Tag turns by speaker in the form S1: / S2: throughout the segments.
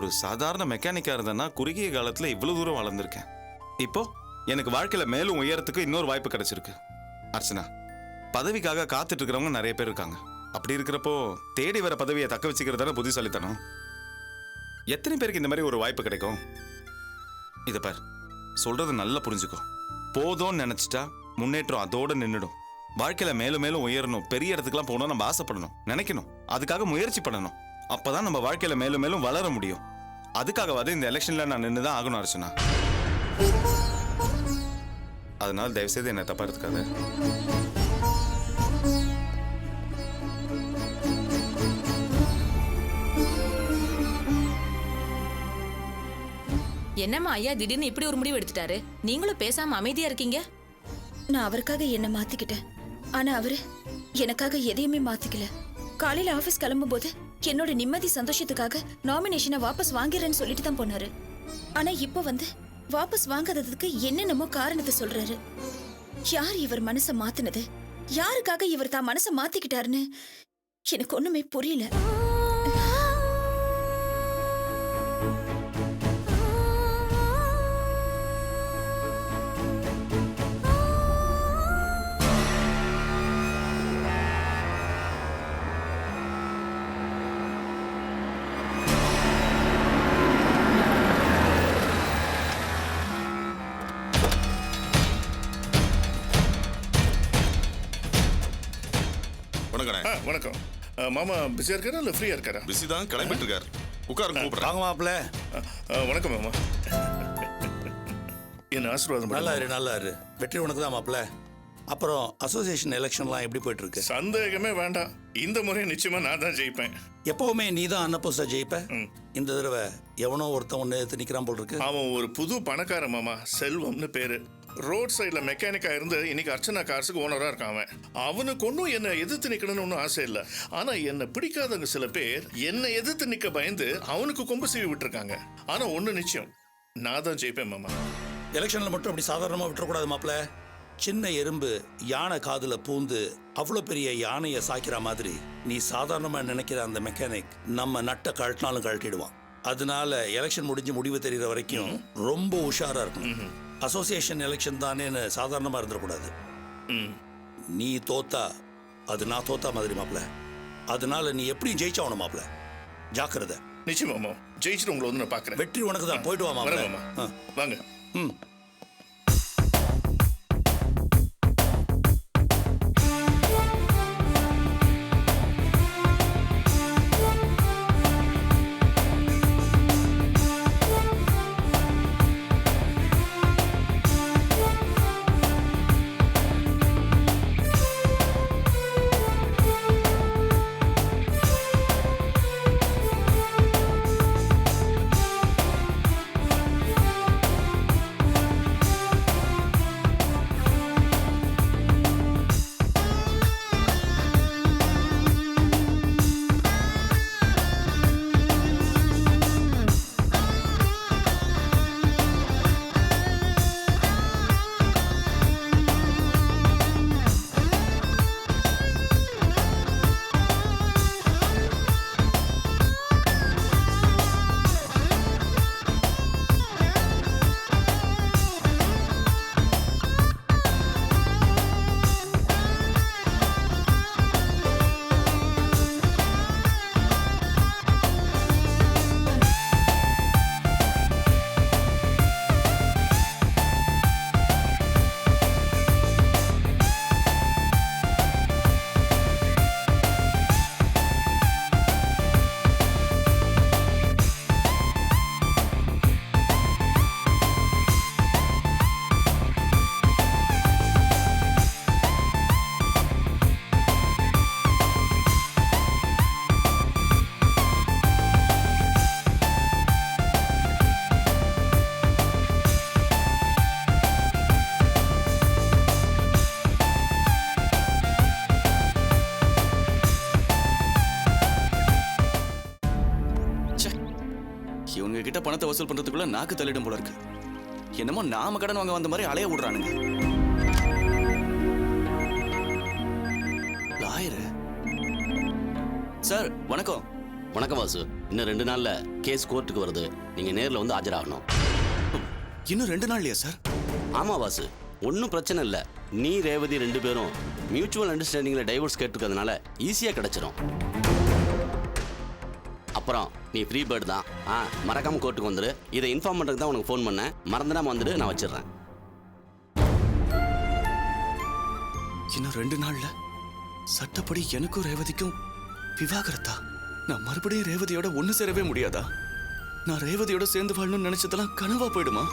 S1: ஒரு சாதாரண மெக்கானிக்கா இருந்தேன்னா குறுகிய காலத்துல இவ்வளவு தூரம் வளர்ந்துருக்கேன். இப்போ எனக்கு வாழ்க்கையில மேலும் உயரத்துக்கு இன்னொரு வாய்ப்பு கிடைச்சிருக்கு. அர்ச்சனா, பதவிக்காக காத்துட்டு இருக்கிறவங்க நிறைய பேர் இருக்காங்க. அப்படி இருக்கிறப்போ தேடி வர பதவியை தக்க வச்சுக்கிறதான புத்திசாலித்தனம். எத்தனை பேருக்கு இந்த மாதிரி ஒரு வாய்ப்பு கிடைக்கும்? இதை பார், சொல்றது நல்லா புரிஞ்சுக்கோ. போதும்னு நினைச்சிட்டா முன்னேற்றம் அதோட நின்றுடும். வாழ்க்கையில மேலும் மேலும் உயரணும், பெரிய இடத்துக்குலாம் போகணும், நம்ம ஆசைப்படணும், நினைக்கணும், அதுக்காக முயற்சி பண்ணணும். அப்பதான் நம்ம வாழ்க்கையில மேலும் மேலும் வளர முடியும். அதுக்காகவாது இந்த எலெக்ஷன்ல நான் நின்றுதான் ஆகணும் அர்ச்சனா. அதனால தயவுசெய்து என்ன தப்பா எடுத்துக்காத.
S2: என்னம்மா ஐயா திடீர்னு இப்படி ஒரு முடிவு எடுத்துட்டாரு? நீங்களும் பேசாம அமைதியா இருக்கீங்க.
S3: நான் அவருக்காக என்ன மாத்திக்கிட்டேன். ஆனா அவரு எனக்காக எதையுமே மாத்திக்கல. காலையில ஆபீஸ் கிளம்பும் போது என்னோட நிம்மதி சந்தோஷத்துக்காக நாமினேஷனை வாபஸ் வாங்கிறேன்னு சொல்லிட்டு தான் போனாரு. ஆனா இப்ப வந்து வாபஸ் வாங்காததுக்கு என்னென்னமோ காரணத்தை சொல்றாரு. யார் இவர் மனசை மாத்தினது? யாருக்காக இவர் தான் மனசை மாத்திக்கிட்டாருன்னு எனக்கு ஒண்ணுமே புரியல.
S4: வணக்கம் மாமா. பிஸியா இருக்காரா இல்ல ஃப்ரீயா இருக்காரா?
S1: பிஸி தான், கிளம்பிட்டு இருக்காரு. உட்காருங்க, கூப்பிடுறேன்.
S5: வாங்க மாப்பிள்ள.
S4: வணக்கம் மாமா. என்ன ஆசீர்வாதம்
S5: நல்லா இரு, நல்லா இரு. வெற்றி உனக்கு தான் மாப்பிள்ள. அப்புறம் அசோசியேஷன் எலெக்ஷன்லாம் எப்படி போயிட்டு இருக்கு?
S4: சந்தேகமே வேண்டாம், இந்த முறை நிச்சயமா நான் தான் ஜெயிப்பேன்.
S5: எப்பவுமே நீ தான் அன்னப்போஸ்டா ஜெயிப்ப. இந்த தடவை எவனோ ஒருத்தன் ஒன்று எடுத்து நிற்கிறான் போல் இருக்கு.
S4: அவன் ஒரு புது பணக்கார மாமா, செல்வம்னு பேரு. ரோட் சைட்ல மெக்கானிக்கா இருந்து இன்னைக்கு அர்ச்சனா கார்ஸுக்கு ஓனரா இருக்கான். அவனுக்கு ஒன்றும் என்ன எதிர்த்து நிக்கணும்னு ஒன்றும் ஆசை இல்லை. ஆனா என்ன பிடிக்காதவங்க சில பேர் என்னை எதிர்த்து நிக்க பயந்து அவனுக்கு கொம்பு சீவி விட்டுருக்காங்க. ஆனா ஒண்ணு நிச்சயம், நான் தான் ஜெயிப்பேன் மாமா.
S5: எலெக்ஷன்ல மட்டும் அப்படி சாதாரணமா விட்டுறக்கூடாது மாப்பிள்ள. சின்ன எறும்பு யானை காதுல பூந்து அவ்வளோ பெரிய யானையை சாய்க்கிற மாதிரி நீ சாதாரணமா நினைக்கிற அந்த மெக்கானிக் நம்ம நட்டை கழட்டினாலும் கழட்டிடுவான். அதனால எலெக்ஷன் முடிஞ்சு முடிவு தெரிகிற வரைக்கும் ரொம்ப உஷாரா இருக்கணும். அசோசியேஷன் எலெக்ஷன் தானேன்னு சாதாரணமா இருந்துடக்கூடாது. நீ தோத்தா அது நான் தோத்தா மாதிரி மாப்பிள்ள. அதனால நீ எப்படியும் ஜெயிச்சாகணும் மாப்பிள்ள. ஜாக்கிரதை.
S4: நிச்சயமா ஜெயிச்சுட்டு உங்களை வந்து நான் பாக்குறேன்.
S5: வெற்றி உனக்கு தான். போயிட்டு வா மாப்பிள்ள.
S4: வாங்க.
S6: இவங்க கிட்ட பணத்தை வசூல் பண்றதுக்குள்ள நாக்கு தள்ளிடும் போல இருக்கு. என்னமோ நாம கடன் வாங்க வந்த மாதிரி அலைய விடுறானுங்க. லாயர் சார் வணக்கம்.
S7: வணக்கம் வாசு. இன்னும் 2 நாள்ல கேஸ் கோர்ட்டுக்கு வருது. நீங்க நேர்ல வந்து ஆஜராகணும்.
S6: இன்னும் 2 நாள்லையா சார்?
S7: ஆமா வாசு, ஒன்றும் பிரச்சனை இல்லை. நீ ரேவதி 2 பேரும் மியூச்சுவல் அண்டர்ஸ்டாண்டிங்ல டைவர்ஸ் கேட்டிருக்கிறதுனால ஈஸியா கிடைச்சிரும். அப்புறம் நீ ஃப்ரீ பேர்டு தான். மறக்காம கோர்ட்டுக்கு வந்துடு. இதை இன்ஃபார்ம் பண்றதுக்கு தான் உனக்கு ஃபோன் பண்ணேன். மறந்துடாம வந்துடு, நான் வச்சிடுறேன்.
S6: இன்னும் 2 நாள்ல சட்டப்படி எனக்கும் ரேவதிக்கும் விவாகரத்தா? நான் மறுபடியும் ரேவதியோட ஒண்ணு சேரவே முடியாதா? நான் ரேவதியோட சேர்ந்து வாழணும்னு நினைச்சதெல்லாம் கனவா போயிடுமா?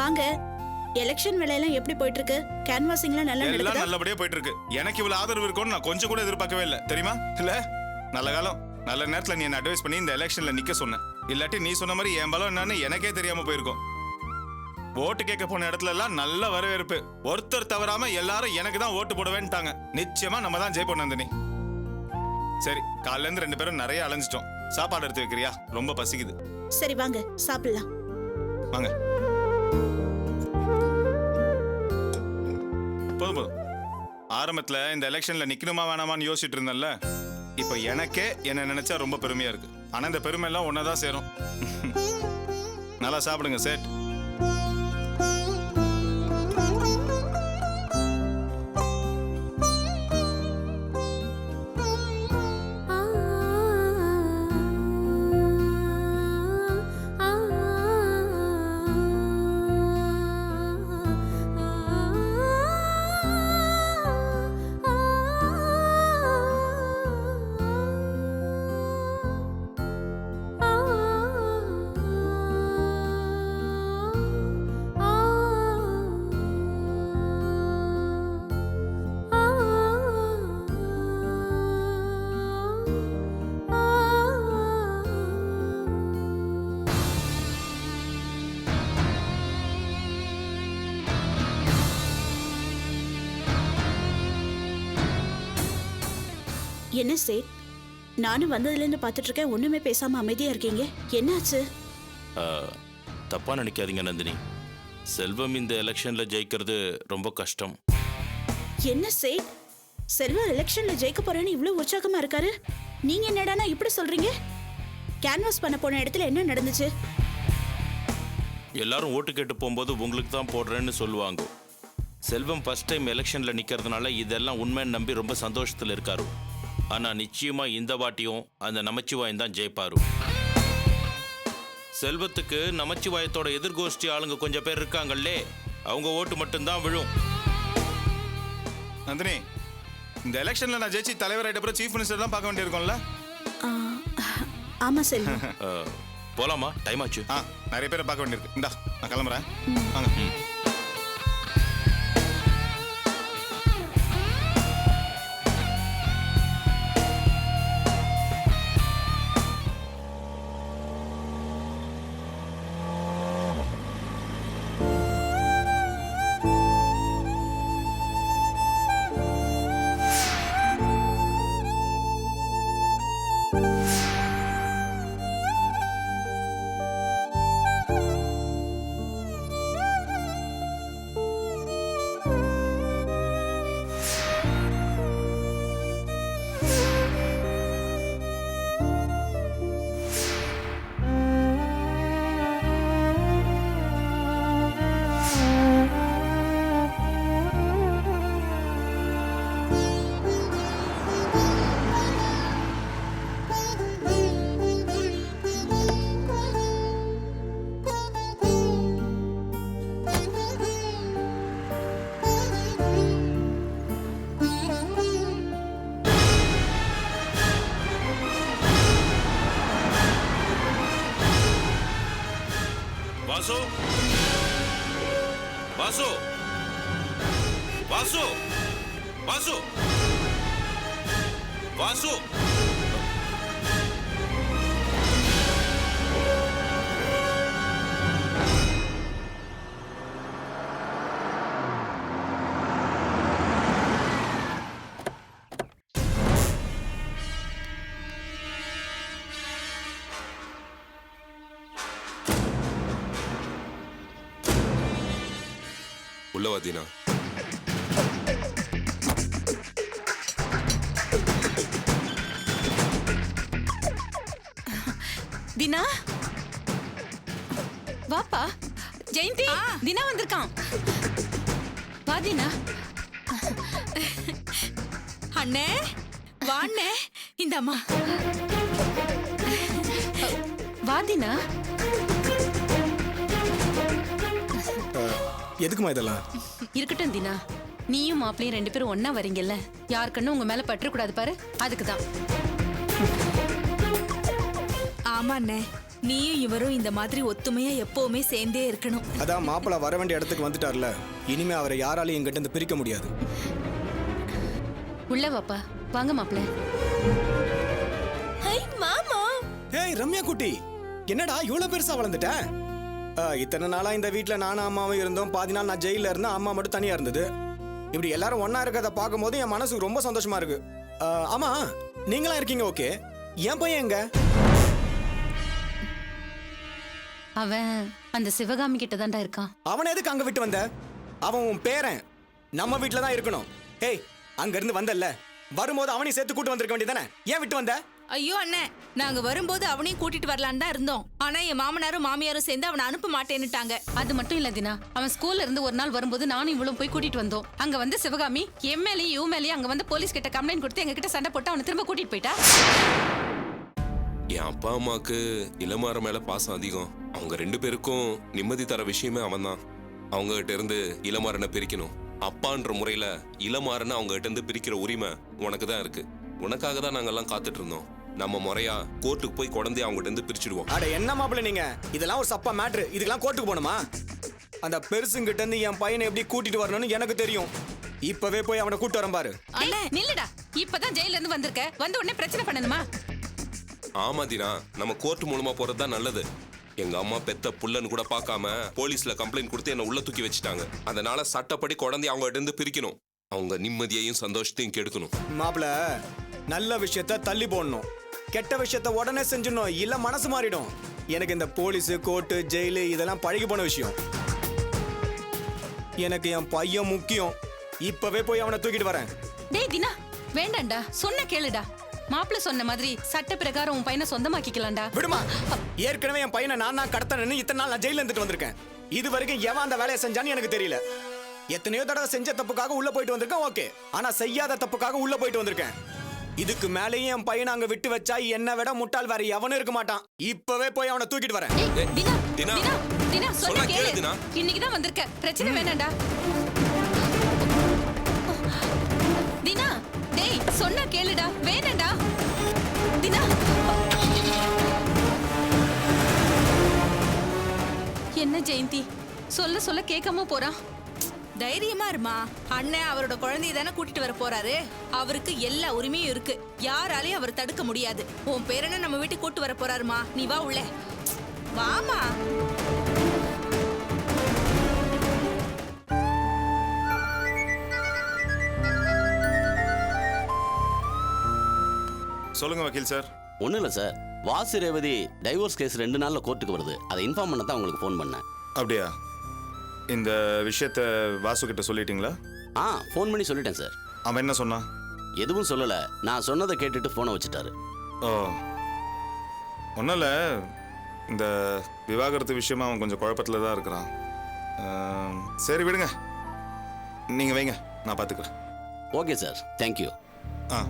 S8: வாங்க. எலெக்ஷன் வேலையெல்லாம் எப்படி போயிட்டு இருக்கு? கேன்வாசிங்லாம் நல்லா
S1: எல்லாம்
S8: நடக்குதா?
S1: நல்லபடியா போயிட்டு இருக்கு. எனக்கு இவ்வளவு ஆதரவு இருக்கும்னு நான் கொஞ்சம் கூட எதிர்பார்க்கவே இல்லை, தெரியுமா? இல்ல நல்ல காலம், நல்ல நேரத்துல நீ என்ன அட்வைஸ் பண்ணி இந்த எலெக்ஷன்ல நிக்க சொன்ன. இல்லாட்டி நீ சொன்ன மாதிரி என் பலம் என்னன்னு எனக்கே தெரியாம போயிருக்கும். ஓட்டு கேட்க போன இடத்துல எல்லாம் நல்ல வரவேற்பு. ஒருத்தர் தவறாம எல்லாரும் எனக்கு தான் ஓட்டு போடுவேன்ட்டாங்க. நிச்சயமா நம்ம தான் ஜெயிப்போம் நந்தினி. சரி, காலையில இருந்து 2 பேரும் நிறைய அலைஞ்சிட்டோம். சாப்பாடு எடுத்து வைக்கிறியா? ரொம்ப பசிக்குது.
S8: சரி வாங்க சாப்பிடலாம்.
S1: வாங்க. போதும் போதும். ஆரம்பத்துல இந்த எலெக்ஷன்ல நிக்கணுமா வேணாமான்னு யோசிச்சுட்டு இருந்தேன்ல, இப்ப எனக்கே என்ன நினைச்சா ரொம்ப பெருமையா இருக்கு. ஆனா இந்த பெருமை எல்லாம் ஒன்னதான் சேரும். நல்லா சாப்பிடுங்க சேட்.
S8: என்ன சேட், நானும் வந்ததுலேருந்து பார்த்துட்டு இருக்கேன், ஒண்ணுமே பேசாம அமைதியா இருக்கீங்க. என்னாச்சு?
S9: தப்பா நினைக்காதீங்க நந்தினி. செல்வம் இந்த எலெக்ஷன்ல ஜெயிக்கிறது ரொம்ப கஷ்டம்.
S8: என்ன சேட், செல்வம் எலெக்ஷன்ல ஜெயிக்க போறேன்னு இவ்வளவு உற்சாகமா இருக்காரு. நீங்க என்னடானா இப்படி சொல்றீங்க? கேன்வாஸ் பண்ண போன இடத்துல என்ன நடந்துச்சு?
S9: எல்லாரும் ஓட்டு கேட்டு போகும்போது உங்களுக்கு தான் போடுறேன்னு சொல்லுவாங்க. செல்வம் ஃபர்ஸ்ட் டைம் எலெக்ஷன்ல நிக்கிறதுனால இதெல்லாம் உண்மைன்னு நம்பி ரொம்ப சந்தோஷத்துல இருக்காரு. ஆனா நிச்சயமா இந்த வாட்டியும் அந்த நமச்சிவாயம் தான் ஜெயிப்பாரு. செல்வத்துக்கு நமச்சிவாயத்தோட எதிர்கோஷ்டி ஆளுங்க கொஞ்சம் பேர் இருக்காங்களே, அவங்க ஓட்டு மட்டும்தான் விழும்.
S1: நந்தினி, இந்த எலெக்ஷன்ல நான் ஜெயிச்சு தலைவர் ஆயிட்ட அப்புறம் சீஃப் மினிஸ்டர் தான் பார்க்க வேண்டியிருக்கோம்ல.
S8: ஆமா செல்வம்.
S9: போலாமா? டைம் ஆச்சு.
S1: நிறைய பேரை பார்க்க வேண்டியிருக்கு. இந்தா நான் கிளம்புறேன். வாங்க.
S9: வாசு, வாசு, வாசு, வாசு, வாசு.
S10: உள்ளவாதீனா
S2: தினா வாப்பா. ஜெயந்தி தினா வந்திருக்கான். வா தினா.
S10: அண்ணே வாண்ணே, இந்த அம்மா.
S2: வா தினா.
S11: எதுக்குமா இதெல்லாம்?
S2: இருக்கட்டும் தினா, நீயும் மாப்பிளையும் 2 பேரும் ஒண்ணா வரீங்கல்ல, யாருக்கன்னு உங்க மேல பற்றக்கூடாது பாரு, அதுக்குதான்.
S10: ஆமா அண்ணே, நீயும் இவரும் இந்த மாதிரி ஒத்துமையா எப்பவுமே சேர்ந்தே இருக்கணும்.
S11: அதான் மாப்பிள்ள வர வேண்டிய இடத்துக்கு வந்துட்டார்ல, இனிமே அவரை யாராலையும் எங்கிட்ட இருந்து பிரிக்க முடியாது.
S2: உள்ள வாப்பா. வாங்க மாப்பிள்ள.
S3: ஹை மாமா.
S11: ஏய் ரம்யா குட்டி, என்னடா இவ்வளவு பெருசா வளர்ந்துட்ட? இத்தனை நாளா இந்த வீட்டுல நானும் அம்மாவும் இருந்தோம். பாதி நாள் நான் ஜெயில இருந்தேன், அம்மா மட்டும் தனியா இருந்தது. இப்படி எல்லாரும் ஒன்னா இருக்கிறத பார்க்கும்போது என் மனசுக்கு ரொம்ப சந்தோஷமா இருக்கு. ஆமா, நீங்களா இருக்கீங்க ஓகே. என் பையன் எங்க?
S2: அவன் அந்த சிவகாமி கிட்ட தான்டா இருக்கான்.
S11: அவனை எதுக்கு அங்க விட்டு வந்த? அவன் உன் பேரன், நம்ம வீட்டுல தான் இருக்கணும். ஏய், அங்க இருந்து வந்தல்ல, வரும்போது அவனையும் சேர்த்து கூட்டு வந்திருக்க வேண்டியதானே, ஏன் விட்டு வந்த?
S10: ஐயோ அண்ணே, நாங்க வரும்போது அவனையும் கூட்டிட்டு வரலான்னு தான் இருந்தோம். ஆனா என் மாமனாரும் மாமியாரும் சேர்ந்து அவனை அனுப்ப மாட்டேன்னுட்டாங்க.
S2: அது மட்டும் இல்ல தினா, அவன் ஸ்கூல்ல இருந்து ஒரு நாள் வரும்போது நானும் இவளும் போய் கூட்டிட்டு வந்தோம். அங்க வந்து சிவகாமி எம்எல்ஏ யூஎல்ஏ அங்க வந்து போலீஸ் கிட்ட கம்ப்ளைண்ட் கொடுத்து எங்க கிட்ட சண்டை போட்டு அவனை திரும்ப கூட்டிட்டு போயிட்டா.
S12: என் அப்பா அம்மாவுக்கு இளமாற மேல பாசம் அதிகம். அவங்க 2 பேருக்கும் நிம்மதி தர விஷயமே அவன்தான். அவங்க கிட்ட இருந்து இளமாறனை பிரிக்கணும். அப்பான்ற முறையில இளமாறனை அவங்க கிட்ட இருந்து பிரிக்கிற உரிமை உனக்கு தான் இருக்கு. உனக்காக தான் நாங்கெல்லாம் காத்துட்டு இருந்தோம். நம்ம முறையா கோர்ட்டுக்கு போய் குழந்தைய அவங்க கிட்ட இருந்து பிரிச்சுடுவோம்.
S11: அட என்ன மாப்பிள்ள நீங்க, இதெல்லாம் ஒரு சப்பா மேட்ரு. இதுக்கெல்லாம் கோர்ட்டுக்கு போகணுமா? அந்த பெருசுங்கிட்ட இருந்து என் பையனை எப்படி கூட்டிட்டு வரணும்னு எனக்கு தெரியும். இப்பவே போய் அவனை கூட்டு வரேன் பாரு.
S2: அண்ணே நில்லுடா, இப்பதான் ஜெயில இருந்து வந்திருக்க, வந்த உடனே பிரச்சனை பண்ணணுமா?
S12: ஆமா தீனா, நம்ம கோர்ட் மூலமா போறதுதான் நல்லது. எங்க அம்மா பெத்த புள்ளன்னு கூட பார்க்காம போலீஸ்ல கம்ப்ளைண்ட் கொடுத்து என்ன உள்ள தூக்கி வச்சுட்டாங்க. அதனால சட்டப்படி குழந்தைய அவங்க கிட்ட இருந்து பிரிக்கணும். அவங்க நிம்மதியையும் சந்தோஷத்தையும் கெடுக்கணும்.
S11: மாப்பிள்ள, நல்ல விஷயத்த தள்ளி போடணும், கெட்ட விஷயத்த உடனே செஞ்சிடணும், இல்ல மனசு மாறிடும். எனக்கு இந்த போலீஸ் கோர்ட்டு ஜெயிலு இதெல்லாம் பழகி போன விஷயம். எனக்கு என் பையன் முக்கியம். இப்பவே போய் அவனை தூக்கிட்டு வரேன்.
S2: டேய் தினா, வேண்டாம்டா, சொன்ன கேளுடா. மாப்பிள்ள சொன்ன மாதிரி சட்ட பிரகாரம் உன் பையனை சொந்தமாக்கிக்கலாம்டா.
S11: விடுமா, ஏற்கனவே என் பையனை நான் கடத்தணும்னு இத்தனை நாள் நான் ஜெயில இருந்துட்டு வந்திருக்கேன். இது வரைக்கும் எவன் அந்த வேலையை செஞ்சான்னு எனக்கு தெரியல. எத்தனையோ தடவை செஞ்ச தப்புக்காக உள்ள போயிட்டு வந்திருக்கேன் ஓகே, ஆனா செய்யாத தப்புக்காக உள்ள போயிட்டு வந்திருக்கேன். இதுக்கு மேலேயும் என் பையனை அங்க விட்டு வச்சா என்ன விட முட்டாள் வேற எவனும் இருக்க மாட்டான். இப்பவே போய் அவனை தூக்கிட்டு வரேன்.
S2: தினா,
S12: தினா,
S2: தினா, தினா, சொன்ன
S12: சொன்னா கேளு
S2: கேளு.
S12: தினா.
S2: இன்னைக்கு தான் வந்திருக்க, பிரச்சனை வேணாம்டா. தினா, டேய் சொன்னா கேளுடா, வேணாம்டா. தினா, என்ன ஜெயந்தி, சொல்ல சொல்ல கேட்காம போறான்.
S10: தைரியமா இருமா, அண்ணன் அவரோட குழந்தைய தானே கூட்டிட்டு வர போறாரு. அவருக்கு எல்லா உரிமையும் இருக்கு, யாராலையும் அவர் தடுக்க முடியாது. உன் பேரனை நம்ம வீட்டுக்கு கூட்டு வர போறாருமா, நீ வா உள்ள வாமா.
S1: சொல்லுங்க வக்கீல் சார்.
S7: ஒன்றும் இல்லை sir, Vasu Revathi divorce case 2 நாள்ல கோர்ட்டுக்கு வருது. அதை இன்ஃபார்ம் பண்ண தான் உங்களுக்கு ஃபோன் பண்ணேன்.
S1: அப்படியா? இந்த விஷயத்த வாசு கிட்ட சொல்லிட்டீங்களா?
S7: ஃபோன் பண்ணி சொல்லிட்டேன் சார்.
S1: அவன் என்ன சொன்னான்?
S7: எதுவும் சொல்லலை, நான் சொன்னதை கேட்டுட்டு ஃபோனை வச்சுட்டாரு.
S1: ஓ, ஒன்றும் இல்லை, இந்த விவாகரத்து விஷயமா அவன் கொஞ்சம் குழப்பத்தில் தான் இருக்கிறான். சரி விடுங்க, நீங்கள் வைங்க, நான் பார்த்துக்கிறேன்.
S7: Okay sir, thank you.
S1: Ah,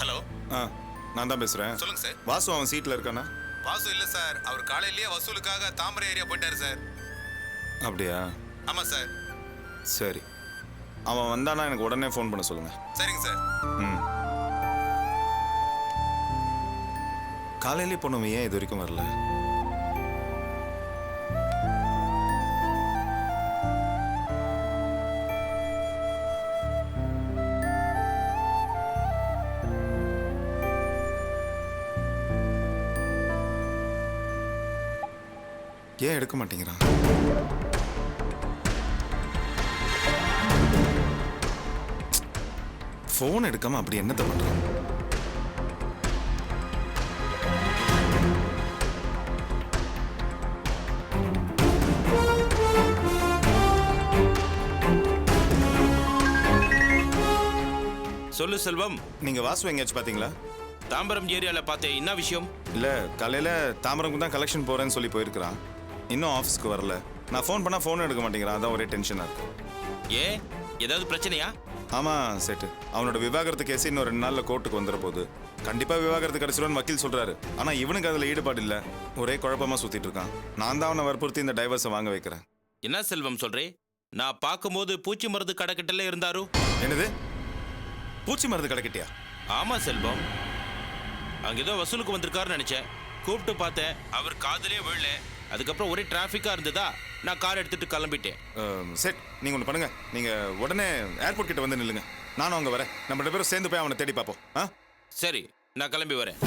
S13: hello.
S1: நான் தான் பேசுகிறேன்.
S13: சொல்லுங்க சார்.
S1: வாசு அவன் சீட்டில் இருக்கானா?
S13: வாசு இல்ல சார், அவர் காலையிலேயே வசூலுக்காக தாமரை ஏரியா போயிட்டாரு சார்.
S1: அப்படியா?
S13: ஆமா சார்.
S1: சரி, அவன் வந்தானா எனக்கு உடனே ஃபோன் பண்ண சொல்லுங்க.
S13: சரிங்க சார்.
S1: ம். காலையிலே பொண்ணுவன் ஏன் இது வரைக்கும் வரல? ஏன் எடுக்க மாட்டேங்கிறான்? ஃபோன் எடுக்காம அப்படி என்னத்தை பண்றான்?
S9: சொல்லு செல்வம்.
S1: நீங்க வாசு எங்கேயாச்சும் பாத்தீங்களா?
S9: தாம்பரம் ஏரியால பார்த்தேன். என்ன விஷயம்?
S1: இல்ல காலையில தாம்பரம்க்கு தான் கலெக்ஷன் போறேன்னு சொல்லி போயிருக்கிறான். இன்னும் ஆஃபீஸ்க்கு வரல. நான் ஃபோன் பண்ணா ஃபோன் எடுக்க மாட்டேங்கிறான். அதான் ஒரே டென்ஷனா இருக்கு.
S9: ஏன், ஏதாவது பிரச்சனையா?
S1: ஆமா சேட்டு, அவனோட விவாகரத்து கேஸ் இன்னும் 2 நாள்ல கோர்ட்டுக்கு வந்துற போகுது. கண்டிப்பா விவாகரத்து கிடைச்சிரும்னு வக்கீல் சொல்றாரு. ஆனா இவனுக்கு அதுல ஈடுபாடு இல்ல. ஒரே குழப்பமா சுத்திட்டு இருக்கான். நான் தான் அவனை வற்புறுத்தி இந்த டைவர்ஸை வாங்க வைக்கிறேன்.
S9: என்ன செல்வம் சொல்றே? நான் பார்க்கும்போது பூச்சி மருந்து கடைக்கிட்டல இருந்தாரு.
S1: என்னது, பூச்சி மருந்து கடைக்கிட்டியா?
S9: ஆமா செல்வம், அங்க ஏதோ வசூலுக்கு வந்திருக்காருன்னு நினைச்சேன். கூப்பிட்டு பார்த்தேன், அவர் காதலே விழல. அதுக்கப்புறம் ஒரே டிராஃபிக்கா இருந்ததா, நான் கார் எடுத்துட்டு கிளம்பிட்டேன்.
S1: செட், நீங்க ஒன்று பண்ணுங்க. நீங்க உடனே ஏர்போர்ட் கிட்ட வந்து நில்லுங்க. நானும் அங்க வரேன். நம்ம 2 பேரும் சேர்ந்து போய் அவனை தேடி பார்ப்போம்.
S9: சரி, நான் கிளம்பி வரேன்.